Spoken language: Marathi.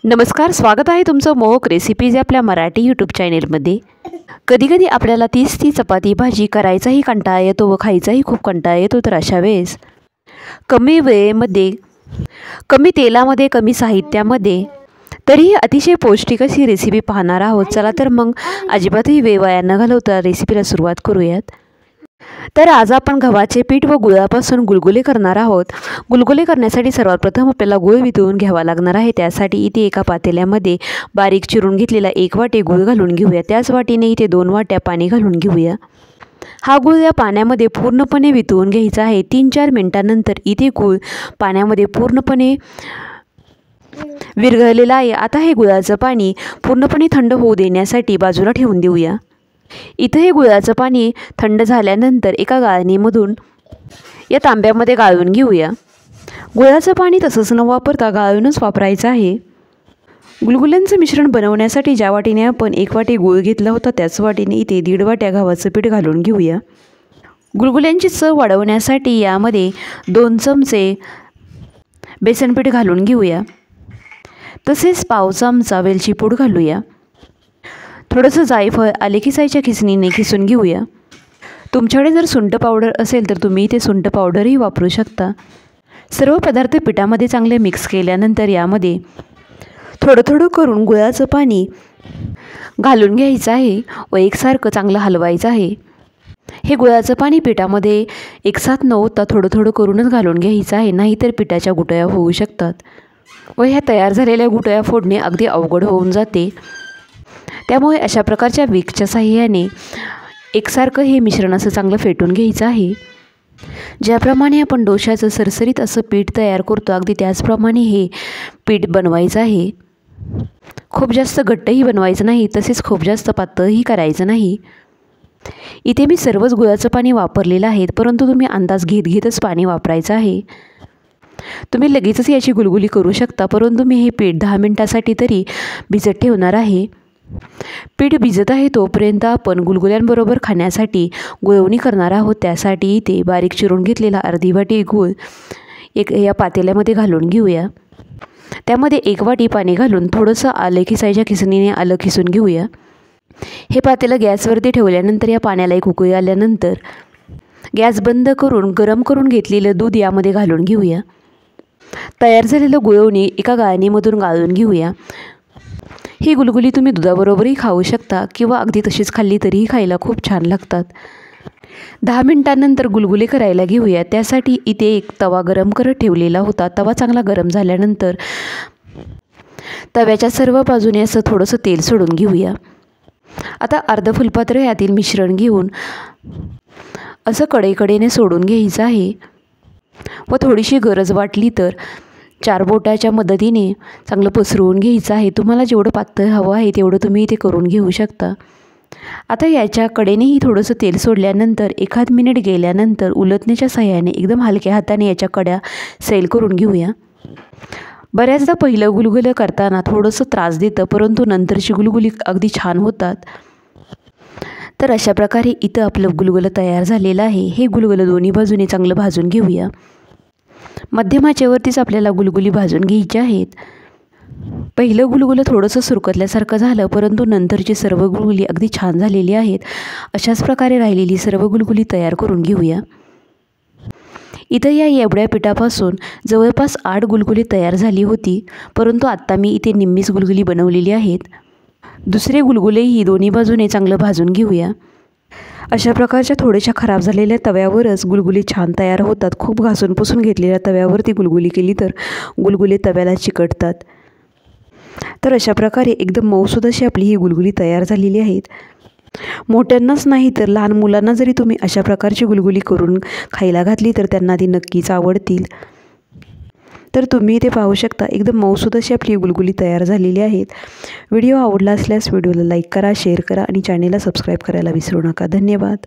नमस्कार, स्वागत आहे तुमचं मोहक रेसिपीज आपल्या मराठी यूट्यूब चॅनेलमध्ये। कधीकधी आपल्याला तीच चपाती भाजी करायचाही कंटाळा येतो व खायचाही खूप कंटाळा येतो। तर अशा वेळेस कमी वेळेमध्ये, कमी तेलामध्ये, कमी साहित्यामध्ये तरीही अतिशय पौष्टिक अशी रेसिपी पाहणार आहोत। चला तर मग अजिबातही वेळ वाया न घालवता रेसिपीला सुरुवात करूयात। तर आज आपण गव्हाचे पीठ व गुळापासून गुलगुले करणार आहोत। गुलगुले करण्यासाठी सर्वात प्रथम आपल्याला गुळ वितळून घ्यावा लागणार आहे। त्यासाठी इथे एका पातेल्यामध्ये बारीक चिरून घेतलेला 1 वाटी गुळ घालून घेऊया। त्याच वाटीने इथे 2 वाट्या पाणी घालून घेऊया। हा गुळ या पाण्यामध्ये पूर्णपणे वितळून घ्यायचा आहे। 3-4 मिनिटांनंतर इथे गुळ पाण्यामध्ये पूर्णपणे विरघळलेला आहे। आता हे गुळाचं पाणी पूर्णपणे थंड होऊ देण्यासाठी बाजूला ठेवून देऊया। इथे हे गुळाचं पाणी थंड झाल्यानंतर एका गाळणीमधून या तांब्यामध्ये गाळून घेऊया। गुळाचं पाणी तसंच न वापरता गाळूनच वापरायचं आहे। गुलगुल्यांचं मिश्रण बनवण्यासाठी ज्या वाटीने आपण 1 वाटी गूळ घेतला होता त्याच वाटीने इथे 1.5 वाट्या गव्हाचं पीठ घालून घेऊया। गुलगुल्यांची चव वाढवण्यासाठी यामध्ये 2 चमचे बेसन पीठ घालून घेऊया। तसेच पाव चमचा वेलची पूड घालूया। थोडंसं जायफळ आलेखीसाईच्या खिसणीने खिसून घेऊया। तुमच्याकडे जर सुंठ पावडर असेल तर तुम्ही इथे सुंठ पावडरही वापरू शकता। सर्व पदार्थ पिठामध्ये चांगले मिक्स केल्यानंतर यामध्ये थोडं थोडं करून गुळाचं पाणी घालून घ्यायचं आहे व एकसारखं चांगलं हलवायचं आहे। हे गुळाचं पाणी पिठामध्ये एकसाथ न होता थोडं थोडं करूनच घालून घ्यायचं आहे, नाहीतर पिठाच्या गुटळ्या होऊ शकतात व ह्या तयार झालेल्या गुटळ्या फोडणे अगदी अवघड होऊन जाते। त्यामुळे अशा प्रकारच्या विक्सच्या साहाय्याने एकसारखं हे मिश्रण असं चांगलं फेटून घ्यायचं आहे। ज्याप्रमाणे आपण डोश्याचं सरसरीत असं पीठ तयार करतो अगदी त्याचप्रमाणे हे पीठ बनवायचं आहे। खूप जास्त घट्टही बनवायचं नाही, तसेच खूप जास्त पातळही करायचं नाही। इथे मी सर्वच गुळाचं पाणी वापरलेलं आहे, परंतु तुम्ही अंदाज घेतच पाणी वापरायचं आहे। तुम्ही लगेचच याची गुलगुली करू शकता, परंतु मी हे पीठ 10 मिनिटासाठी तरी भिजत ठेवणार आहे। पीठ भिजत आहे तोपर्यंत आपण गुलगुल्यांबरोबर खाण्यासाठी गुळवणी करणार आहोत। त्यासाठी इथे बारीक चिरून घेतलेला अर्धी वाटी गूळ या पातेल्यामध्ये घालून घेऊया। त्यामध्ये 1 वाटी पाणी घालून थोडंसं आलेखीसाईच्या खिसणीने आलं खिसून घेऊया। हे पातेलं गॅसवरती ठेवल्यानंतर या पाण्याला एक उकळी आल्यानंतर गॅस बंद करून गरम करून घेतलेलं दूध यामध्ये घालून घेऊया। तयार झालेलं गुळवणी एका गाळणीमधून गाळून घेऊया। ही गुलगुली तुम्ही दुधाबरोबरही खाऊ शकता किंवा अगदी तशीच खाल्ली तरीही खायला खूप छान लागतात। 10 मिनिटांनंतर गुलगुले करायला घेऊया। त्यासाठी इथे एक तवा गरम करत ठेवलेला होता। तवा चांगला गरम झाल्यानंतर तव्याच्या सर्व बाजूने असं थोडंसं तेल सोडून घेऊया। आता अर्ध फुलपात्र यातील मिश्रण घेऊन असं कडेकडेने सोडून घ्यायचं आहे व थोडीशी गरज वाटली तर 4 बोटाच्या मदतीने चांगलं पसरवून घ्यायचं आहे। तुम्हाला जेवढं पातळ हवं आहे तेवढं तुम्ही इथे करून घेऊ शकता। आता याच्या कडेनेही थोडंसं तेल सोडल्यानंतर 1 मिनिट गेल्यानंतर उलटण्याच्या साहाय्याने एकदम हलक्या हाताने याच्या कड्या सैल करून घेऊया। बऱ्याचदा पहिलं गुलगुलं करताना थोडंसं त्रास देतं, परंतु नंतरची गुलगुली अगदी छान होतात। तर अशा प्रकारे इथं आपलं गुलगुलं तयार झालेलं आहे। हे गुलगुलं दोन्ही बाजूने चांगलं भाजून घेऊया। मध्यम आचेवरतीच आपल्याला गुलगुली भाजून घ्यायची आहेत। पहिलं गुलगुलं थोडंसं सुरकतल्यासारखं झालं, परंतु नंतरची सर्व गुलगुली अगदी छान झालेली आहेत। अशाच प्रकारे राहिलेली सर्व गुलगुली तयार करून घेऊया। इथं या एवढ्या पिठापासून जवळपास 8 गुलगुली तयार झाली होती, परंतु आत्ता मी इथे निम्मीच गुलगुली बनवलेली आहेत। दुसरे गुलगुलेही दोन्ही बाजूने चांगलं भाजून घेऊया। अशा प्रकारच्या थोड्याशा खराब झालेल्या तव्यावरच गुलगुली छान तयार होतात। खूप घासून पुसून घेतलेल्या तव्यावरती गुलगुली केली तर गुलगुले तव्याला चिकटतात। तर अशा प्रकारे एकदम मऊसूद अशी आपली ही गुलगुली तयार झालेली आहेत। मोठ्यांनाच नाही तर लहान मुलांना जरी तुम्ही अशा प्रकारची गुलगुली करून खायला घातली तर त्यांना ती नक्कीच आवडतील। तर तुम्ही इथे पाहू शकता एकदम मऊसूद अशी आपली गुलगुली तयार झालेली आहेत। व्हिडिओ आवडला असल्यास व्हिडिओला लाईक करा, शेअर करा आणि चॅनेलला सबस्क्राईब करायला विसरू नका। धन्यवाद।